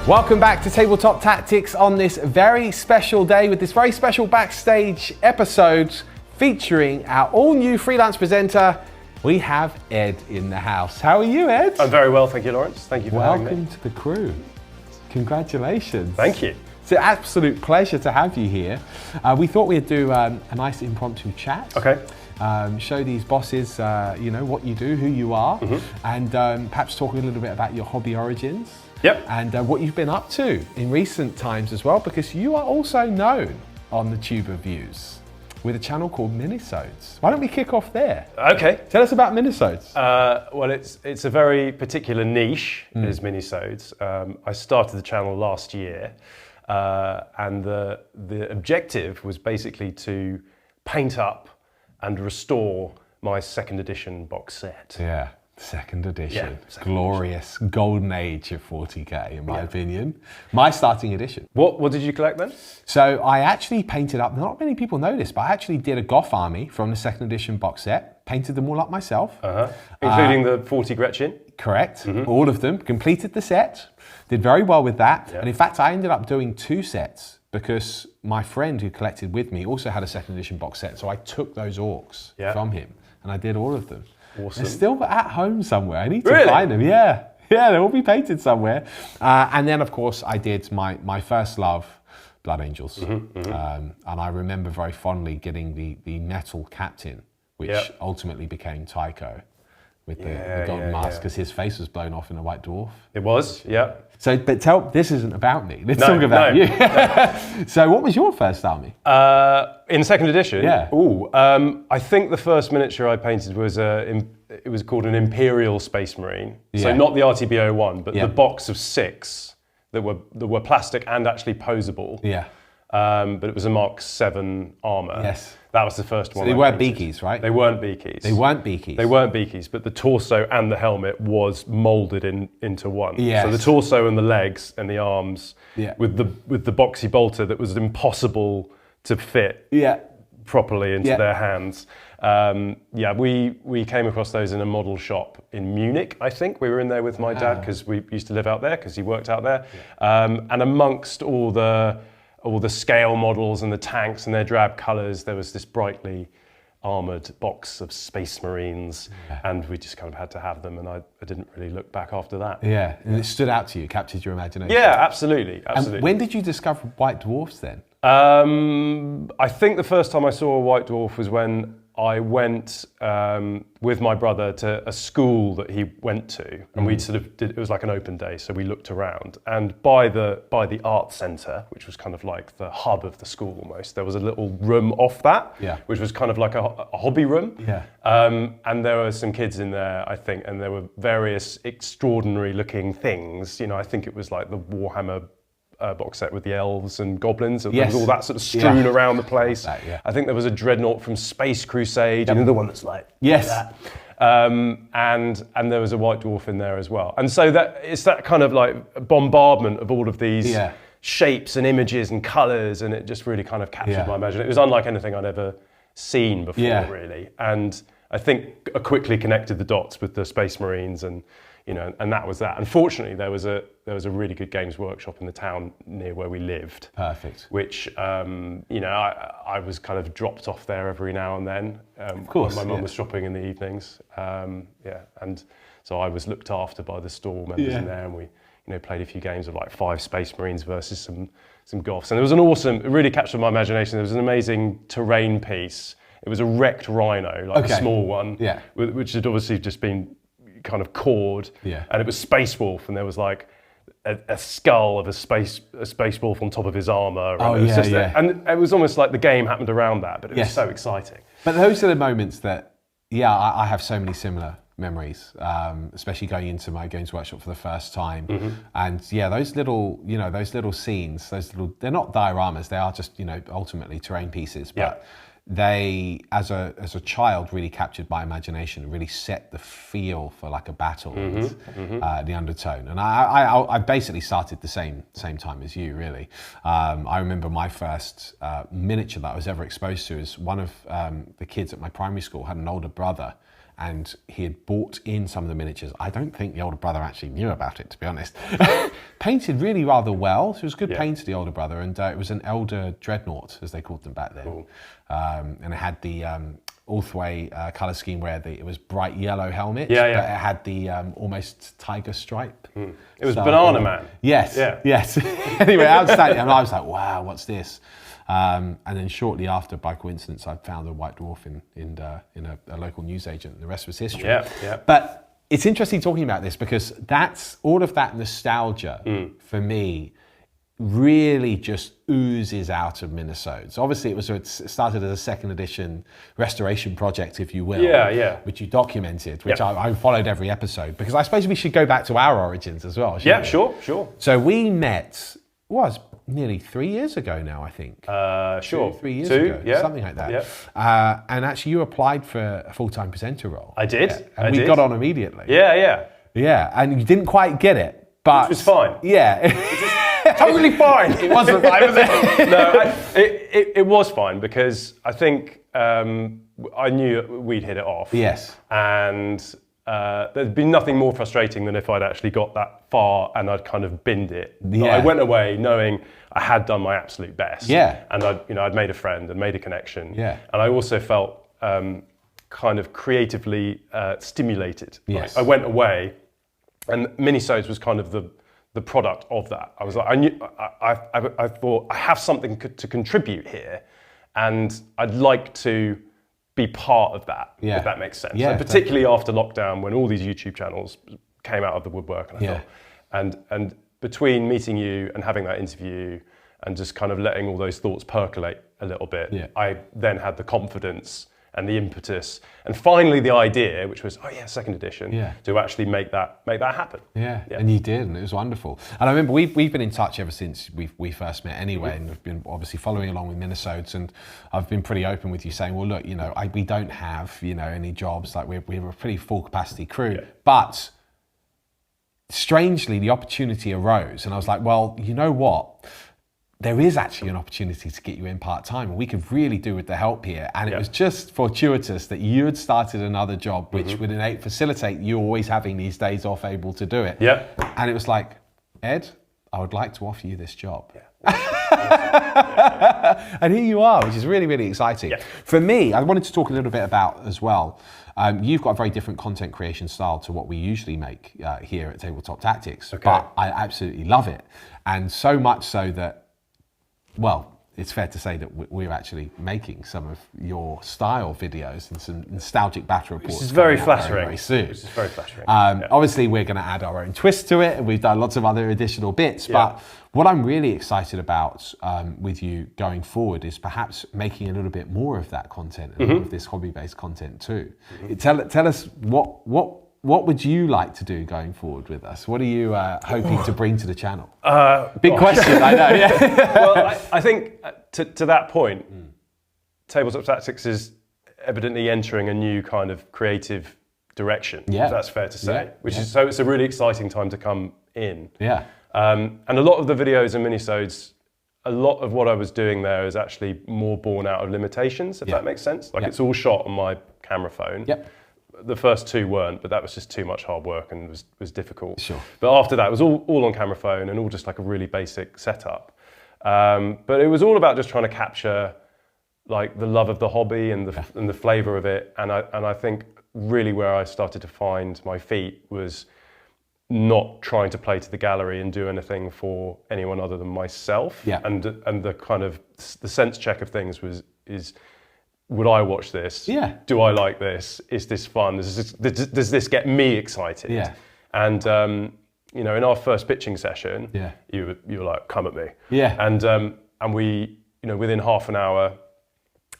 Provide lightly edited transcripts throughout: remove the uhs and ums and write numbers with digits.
Welcome back to Tabletop Tactics on this very special day with this very special Backstage episode featuring our all-new freelance presenter. We have Ed in the house. How are you, Ed? I'm very well, thank you, Lawrence. Thank you for having me. Welcome to the crew. Congratulations. Thank you. It's an absolute pleasure to have you here. We thought we'd do a nice impromptu chat. Okay. Show these bosses, what you do, who you are, and perhaps talk a little bit about your hobby origins. Yep. And what you've been up to in recent times as well, because you are also known on the Tube of Views with a channel called Minisodes. Why don't we kick off there? Okay. Tell us about Minisodes. Well, it's a very particular niche, is Minisodes. I started the channel last year, and the objective was basically to paint up and restore my second edition box set. Yeah. Second edition. Yeah, second Glorious golden age of 40k, in my opinion. My starting edition. What did you collect then? So I actually painted up, not many people know this, but I actually did a Goth army from the second edition box set, painted them all up myself. Including the 40 Gretchen? Correct, all of them, completed the set, did very well with that. Yeah. And in fact, I ended up doing 2 sets because my friend who collected with me also had a second edition box set. So I took those orcs from him and I did all of them. Awesome. They're still at home somewhere. I need to find them. Yeah, they'll all be painted somewhere. And then, of course, I did my first love, Blood Angels. And I remember very fondly getting the metal captain, which ultimately became Tycho with the golden mask, because his face was blown off in a White Dwarf. It was, yeah. So, but this isn't about me. Let's talk about you. So what was your first army? In second edition? Yeah. Ooh, I think the first miniature I painted was it was called an Imperial Space Marine. So not the RTB01, but the box of 6 that were plastic and actually posable. Yeah. But it was a Mark 7 armour. Yes. That was the first one. So they weren't beakies, right? They weren't beakies. They weren't beakies. They weren't beakies, but the torso and the helmet was moulded into one. Yes. So the torso and the legs and the arms with the boxy bolter that was impossible to fit properly into their hands. We came across those in a model shop in Munich, I think. We were in there with my dad because we used to live out there because he worked out there. And amongst all the scale models and the tanks and their drab colours, there was this brightly armoured box of Space Marines, and we just kind of had to have them, and I didn't really look back after that. Yeah, and it stood out to you, captured your imagination. Yeah, absolutely. And when did you discover White Dwarfs then? I think the first time I saw a White Dwarf was when I went with my brother to a school that he went to, and we sort of did. It was like an open day, so we looked around. And by the art centre, which was kind of like the hub of the school almost, there was a little room off that, which was kind of like a hobby room. Yeah. And there were some kids in there, I think, and there were various extraordinary-looking things. You know, I think it was like the Warhammer box set with the elves and goblins. There was all that sort of strewn around the place. I think there was a dreadnought from Space Crusade, the one that's like that. And there was a White Dwarf in there as well. And so it's that kind of like bombardment of all of these shapes and images and colours, and it just really kind of captured my imagination. It was unlike anything I'd ever seen before, really. And I think I quickly connected the dots with the Space Marines, and that was that. Unfortunately, there was a really good games workshop in the town near where we lived. Perfect. Which I was kind of dropped off there every now and then. Of course. When my mum was shopping in the evenings. And so I was looked after by the store members in there, and we played a few games of like 5 Space Marines versus some Goths. And it really captured my imagination. There was an amazing terrain piece. It was a wrecked rhino, like a small one, which had obviously just been kind of cored, and it was Space Wolf, and there was like a skull of a space wolf on top of his armor. And it was almost like the game happened around that, but it was so exciting. But those are the moments that, I have so many similar memories, especially going into my Games Workshop for the first time. And those little scenes, they're not dioramas, they are just, ultimately terrain pieces, but they, as a child, really captured my imagination and really set the feel for like a battle and the undertone. And I basically started the same time as you, really. I remember my first miniature that I was ever exposed to is one of the kids at my primary school had an older brother, and he had bought in some of the miniatures. I don't think the older brother actually knew about it, to be honest. Painted really rather well. So it was good paint to the older brother, and it was an Elder Dreadnought, as they called them back then. Cool. And it had the all-the-way colour scheme where it was bright yellow helmet, but it had the almost tiger stripe. It was Banana Man. Yes, yes. Anyway, outstanding. And I was like, wow, what's this? And then shortly after, by coincidence, I found a White Dwarf in a local newsagent, and the rest was history. But it's interesting talking about this because that's all of that nostalgia for me really just oozes out of Minisodes. Obviously, it started as a second edition restoration project, if you will, which you documented, which I followed every episode, because I suppose we should go back to our origins as well. Yeah, sure. So we met, nearly 3 years ago now, I think. Sure. 3 years ago, something like that. Yeah. And actually, you applied for a full-time presenter role. I did. And we got on immediately. Yeah. Yeah, and you didn't quite get it, but... Which was fine. Yeah. Totally fine. It wasn't fine, was it? No, it was fine because I think I knew we'd hit it off. Yes. And there'd been nothing more frustrating than if I'd actually got that far and I'd kind of binned it. But I went away knowing I had done my absolute best. Yeah. And I'd made a friend and made a connection. Yeah. And I also felt kind of creatively stimulated. Yes. I went away, and Minisodes was kind of the product of that. I was like, I thought I have something to contribute here, and I'd like to be part of that, if that makes sense. Yeah, and particularly after lockdown, when all these YouTube channels came out of the woodwork, and I thought, and between meeting you and having that interview and just kind of letting all those thoughts percolate a little bit, I then had the confidence and the impetus, and finally the idea, which was, second edition, to actually make that happen. Yeah, and you did, and it was wonderful. And I remember we've been in touch ever since we first met anyway, and we've been obviously following along with Minisodes, and I've been pretty open with you saying, well, look, we don't have, any jobs, like we're a pretty full capacity crew, but strangely the opportunity arose, and I was like, well, you know what? There is actually an opportunity to get you in part-time, and we could really do with the help here. And it was just fortuitous that you had started another job, which would facilitate you always having these days off able to do it. Yeah. And it was like, Ed, I would like to offer you this job. And here you are, which is really, really exciting. Yeah. For me, I wanted to talk a little bit about as well, you've got a very different content creation style to what we usually make here at Tabletop Tactics, but I absolutely love it. And so much so that, well, it's fair to say that we're actually making some of your style videos and some nostalgic battle reports. This is very flattering. Very soon. This is very flattering. Obviously, we're going to add our own twist to it, and we've done lots of other additional bits. But what I'm really excited about with you going forward is perhaps making a little bit more of that content and more of this hobby-based content too. Tell us what would you like to do going forward with us? What are you hoping to bring to the channel? Big question, I know. Yeah. Well, I think to that point, Tabletop Tactics is evidently entering a new kind of creative direction, if that's fair to say, so it's a really exciting time to come in. Yeah. And a lot of the videos and minisodes, a lot of what I was doing there is actually more born out of limitations, if that makes sense. Like it's all shot on my camera phone. Yep. The first two weren't, but that was just too much hard work and was difficult. Sure. But after that, it was all on camera phone and all just like a really basic setup. But it was all about just trying to capture like the love of the hobby and the flavour of it. And I think really where I started to find my feet was not trying to play to the gallery and do anything for anyone other than myself. Yeah. And the kind of the sense check of things is. Would I watch this? Yeah. Do I like this? Is this fun? Does this get me excited? Yeah. And in our first pitching session, you were like, "Come at me." Yeah. And we, within half an hour,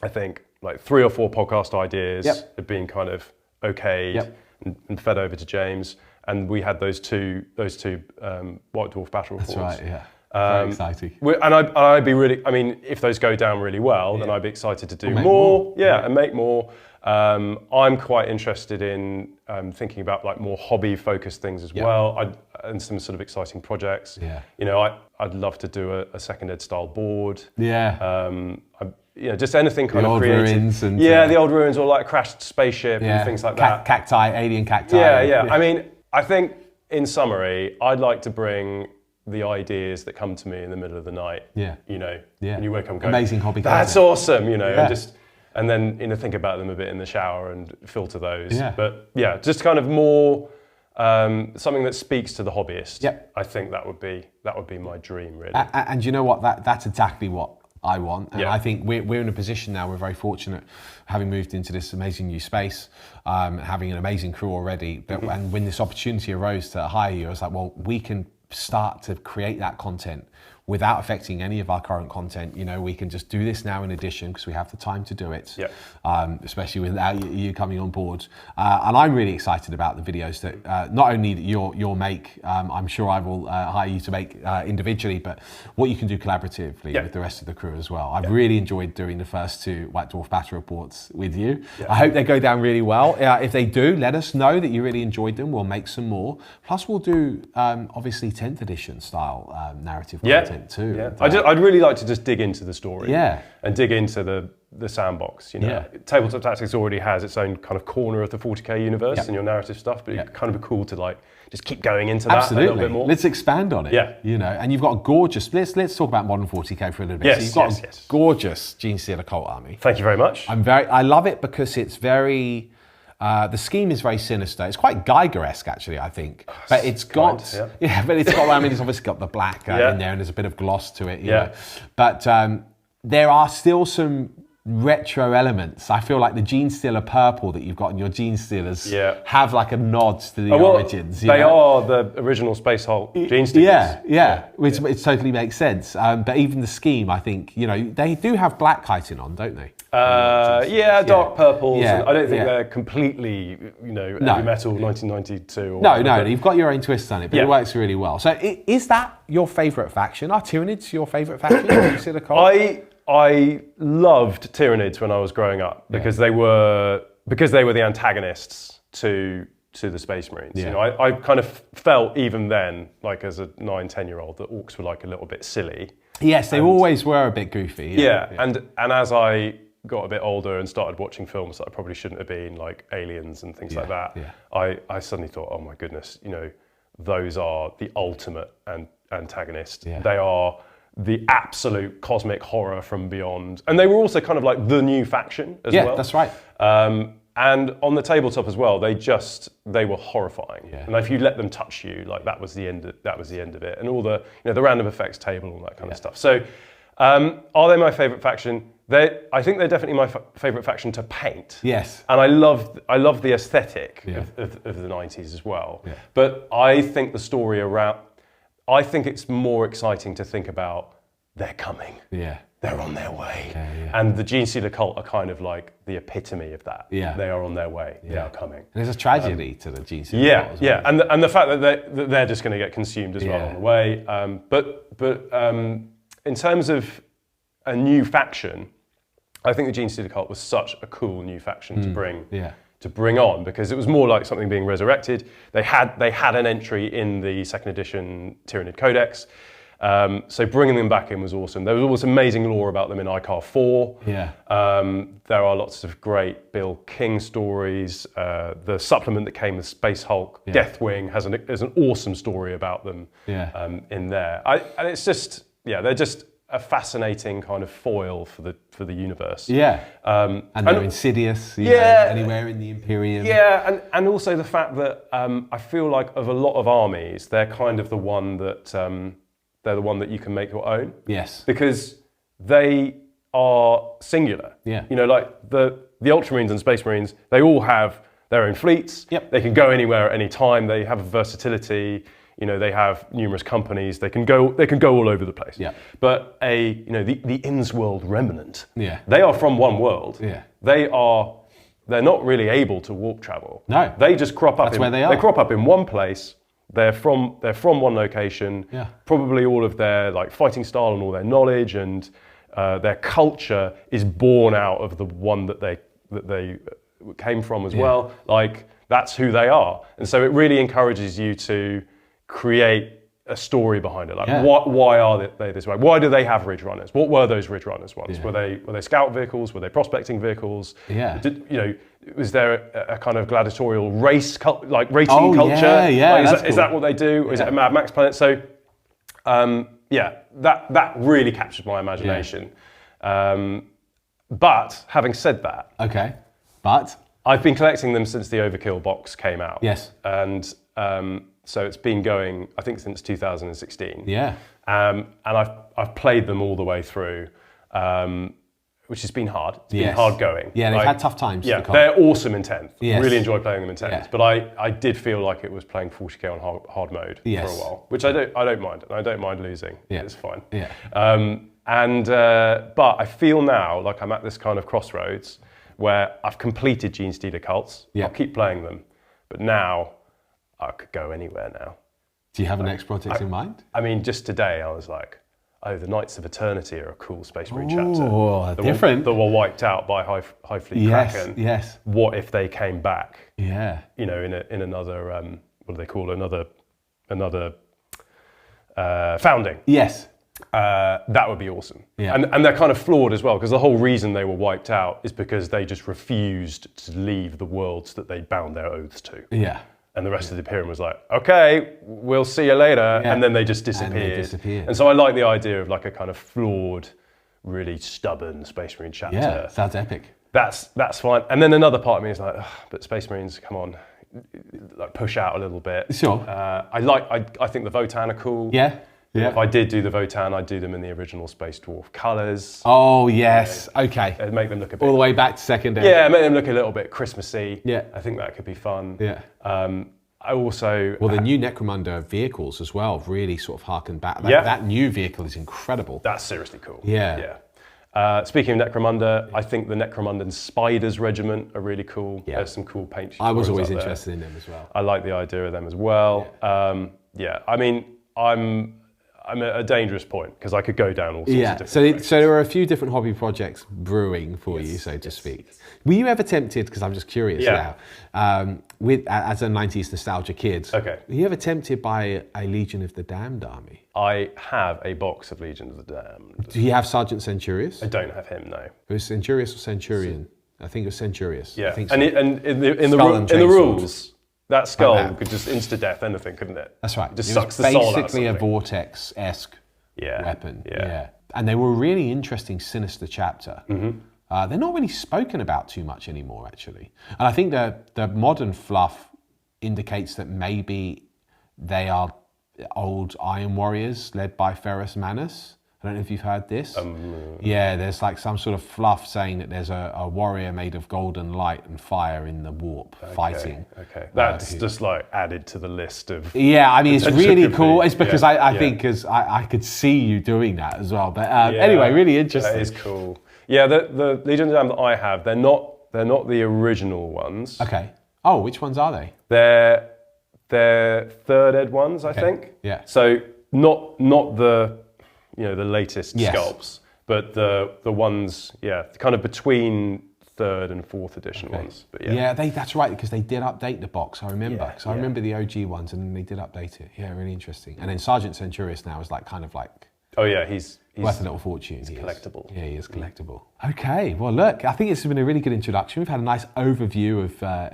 I think like 3 or 4 podcast ideas had been kind of okayed and fed over to James, and we had those two White Dwarf battle reports. That's right. Yeah. Very exciting. And I'd be really, if those go down really well, then I'd be excited to do more. And make more. I'm quite interested in thinking about like more hobby-focused things as well, and some sort of exciting projects. Yeah. I'd love to do a second ed style board. Yeah. you know, just anything kind the of old creative. ruins and the old ruins, or like a crashed spaceship and things like that. Cacti, alien cacti. Yeah. I mean, I think in summary, I'd like to bring the ideas that come to me in the middle of the night. You know, when you wake up and go, amazing hobby. That's awesome. You know, and then, you know, think about them a bit in the shower and filter those. But yeah, just kind of more something that speaks to the hobbyist. I think that would be my dream, really. And you know what? That's exactly what I want. And I think we're in a position now, we're very fortunate, having moved into this amazing new space, having an amazing crew already. But and when this opportunity arose to hire you, I was like, well, we can start to create that content without affecting any of our current content. You know, we can just do this now in addition because we have the time to do it, especially without you coming on board. And I'm really excited about the videos that not only that you'll make, I'm sure I will hire you to make individually, but what you can do collaboratively with the rest of the crew as well. I've really enjoyed doing the first 2 White Dwarf Battle Reports with you. I hope they go down really well. If they do, let us know that you really enjoyed them. We'll make some more. Plus we'll do obviously 10th edition style narrative content too. I'd really like to just dig into the story and dig into the sandbox. You know, Tabletop Tactics already has its own kind of corner of the 40k universe and your narrative stuff, but it'd kind of be cool to like just keep going into that a little bit more. Let's expand on it. You know, and you've got a gorgeous. Let's talk about modern 40k for a little bit. Yes, so you've got a gorgeous Gene Stealer cult army. Thank you very much. I love it because it's very. The scheme is very sinister. It's quite Geiger-esque, actually, I think. But it's got, but it's got. I mean, it's obviously got the black in there, and there's a bit of gloss to it. You know? But there are still some retro elements. I feel like the Gene Stealer purple that you've got in your Gene Stealers have like a nod to the origins. They are the original Space Hulk Gene Stealers. Which it totally makes sense. But even the scheme, I think, you know, they do have black chitin on, don't they? Dark purples. I don't think they're completely, you know, heavy metal 1992. No, you've got your own twist on it, but it works really well. So is that your favourite faction? Are Tyranids your favourite faction? I loved Tyranids when I was growing up because they were the antagonists to the Space Marines. You know, I kind of felt even then, like as a 9-10-year-old, that orcs were like a little bit silly. Yes, they always were a bit goofy. And as I got a bit older and started watching films that I probably shouldn't have been, like Aliens and things like that, I suddenly thought, oh my goodness, you know, those are the ultimate antagonist. They are the absolute cosmic horror from beyond. And they were also kind of like the new faction as well. Yeah, that's right. And on the tabletop as well, they were horrifying. And if you let them touch you, like that was the end of it. And all the, you know, the random effects table, all that kind of stuff. So are they my favorite faction? I think they're definitely my favorite faction to paint. Yes. And I love the aesthetic of the 90s as well. But I think the story I think it's more exciting to think about they're coming. They're on their way. And the Gene Stealer cult are kind of like the epitome of that. They are on their way. They are coming. And there's a tragedy to the Gene Stealer cult as well. And the fact that they're just going to get consumed as well on the way. But in terms of a new faction, I think the Gene Stealer cult was such a cool new faction to bring on, because it was more like something being resurrected. They had an entry in the 2nd edition Tyranid Codex, so bringing them back in was awesome. There was always amazing lore about them in ICAR 4. There are lots of great Bill King stories. The supplement that came with Space Hulk, Deathwing, has an awesome story about them in there. And it's just, they're just a fascinating kind of foil for the universe. And they're insidious, you know, anywhere in the Imperium. And also the fact that I feel like of a lot of armies, they're kind of the one that you can make your own. Because they are singular. You know, like the Ultramarines and Space Marines, they all have their own fleets. They can go anywhere at any time. They have versatility. You know, they have numerous companies. They can go all over the place. But the Insor Remnant, they are from one world. They're not really able to warp travel. No, they just crop up. That's where they are. They crop up in one place. They're from one location. Probably all of their like fighting style and all their knowledge and their culture is born out of the one that they came from as well. Like that's who they are, and so it really encourages you to create a story behind it. Like, why are they this way? Why do they have Ridge Runners? What were those Ridge Runners ones? Were they scout vehicles? Were they prospecting vehicles? Yeah. Was there a kind of gladiatorial race, like racing culture? Like, is that what they do? Or is it a Mad Max planet? So, that really captured my imagination. But having said that, I've been collecting them since the Overkill box came out. Yes. And so it's been going, I think, since 2016. Yeah. And I've played them all the way through, which has been hard. It's been hard going. Yeah, they've had tough times. Yeah, they're awesome in 10th. Yes. Really enjoy playing them in 10th. Yeah. But I did feel like it was playing 40k on hard mode for a while, which I don't mind. And I don't mind losing. Yeah. It's fine. Yeah. But I feel now like I'm at this kind of crossroads where I've completed Gene Stealer cults. Yeah. I'll keep playing them. But now I could go anywhere now. Do you have a next project in mind? I mean, just today I was like, oh, the Knights of Eternity are a cool Space Marine chapter. Oh, different. That were wiped out by High Fleet Kraken. Yes. What if they came back? Yeah. In another what do they call it? Another founding. Yes. That would be awesome. Yeah. And they're kind of flawed as well, because the whole reason they were wiped out is because they just refused to leave the worlds that they bound their oaths to. Yeah. And the rest of the Imperium was like, okay, we'll see you later. Yeah. And then they just disappeared. And so I like the idea of like a kind of flawed, really stubborn Space Marine chapter. Yeah, sounds epic. That's fine. And then another part of me is like, but Space Marines, come on, like push out a little bit. Sure. I think the Votan are cool. Yeah. Yeah. If I did do the Votan, I'd do them in the original Space Dwarf colours. Oh, yes. Okay. It'd make them look a bit... All the way back to second ed. Yeah, make them look a little bit Christmassy. Yeah. I think that could be fun. Yeah. I also... Well, the new Necromunda vehicles as well really sort of harken back. That new vehicle is incredible. That's seriously cool. Yeah. Speaking of Necromunda, I think the Necromundan Spiders Regiment are really cool. Yeah. There's some cool paint. I was always interested in them as well. I like the idea of them as well. Yeah. I mean, I'm at a dangerous point because I could go down all sorts of different ways. So there are a few different hobby projects brewing for you, so to speak. Were you ever tempted, because I'm just curious now, as a 90s nostalgia kid, were you ever tempted by a Legion of the Damned army? I have a box of Legion of the Damned. Do you have Sergeant Centurious? I don't have him, no. It was Centurious or Centurion? I think it was Centurious. Yeah, I think so. and in the rules... That skull could just insta-death anything, couldn't it? That's right. It just sucks the soul out of basically a something. Vortex-esque weapon. Yeah. And they were a really interesting Sinister chapter. Mm-hmm. They're not really spoken about too much anymore, actually. And I think the modern fluff indicates that maybe they are old Iron Warriors led by Ferrus Manus. I don't know if you've heard this. Yeah, there's like some sort of fluff saying that there's a warrior made of golden light and fire in the warp fighting. Okay, that's just like added to the list of... Yeah, I mean, it's really cool. It's because I think because I could see you doing that as well. But anyway, really interesting. That is cool. Yeah, the Legion of the Damned that I have, they're not the original ones. Okay. Oh, which ones are they? They're third ed ones, I think. Yeah. So not the... the latest sculpts, but the ones, kind of between third and fourth edition ones. But that's right, because they did update the box. I remember, because I remember the OG ones, and then they did update it. Yeah, really interesting. And then Sergeant Centurious now is like kind of like. Oh yeah, he's worth a little fortune. He's collectible. Yeah, he is collectible. Okay, well look, I think it's been a really good introduction. We've had a nice overview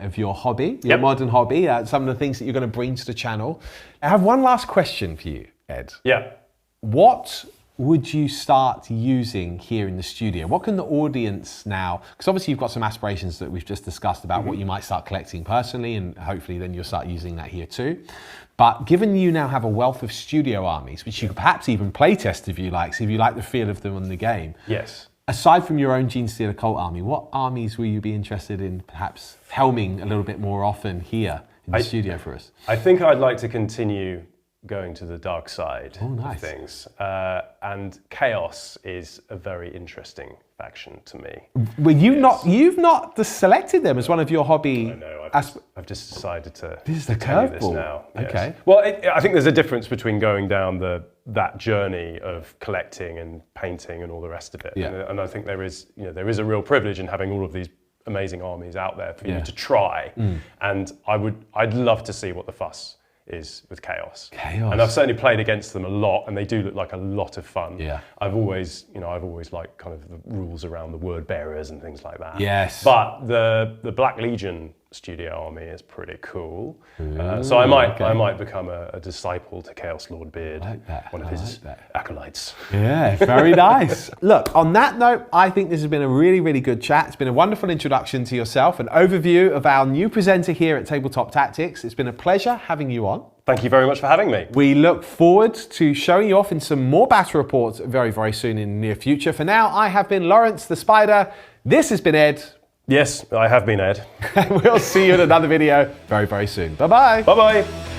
of your hobby, your modern hobby, some of the things that you're going to bring to the channel. I have one last question for you, Ed. Yeah. What would you start using here in the studio? What can the audience now, because obviously you've got some aspirations that we've just discussed about what you might start collecting personally, and hopefully then you'll start using that here too. But given you now have a wealth of studio armies, which you could perhaps even play test if you like, so if you like the feel of them on the game. Yes. Aside from your own Gene Stealer cult army, what armies will you be interested in perhaps helming a little bit more often here in the studio for us? I think I'd like to continue going to the dark side of things. And Chaos is a very interesting faction to me. Well, you've not selected them as one of your hobby. I know, I've just decided to this is the tell you this curveball now. Yes. Okay. Well, I think there's a difference between going down that journey of collecting and painting and all the rest of it. Yeah. And I think there is a real privilege in having all of these amazing armies out there for you to try. And I'd love to see what the fuss is with Chaos. Chaos. And I've certainly played against them a lot, and they do look like a lot of fun. Yeah. I've always liked kind of the rules around the word bearers and things like that. Yes. But the Black Legion studio army is pretty cool. So I might become a disciple to Chaos Lord Beard, one of his acolytes. Yeah, very nice. Look, on that note, I think this has been a really, really good chat. It's been a wonderful introduction to yourself, an overview of our new presenter here at Tabletop Tactics. It's been a pleasure having you on. Thank you very much for having me. We look forward to showing you off in some more battle reports very, very soon in the near future. For now, I have been Lawrence the Spider. This has been Ed. Yes, I have been Ed. We'll see you in another video very, very soon. Bye-bye. Bye-bye.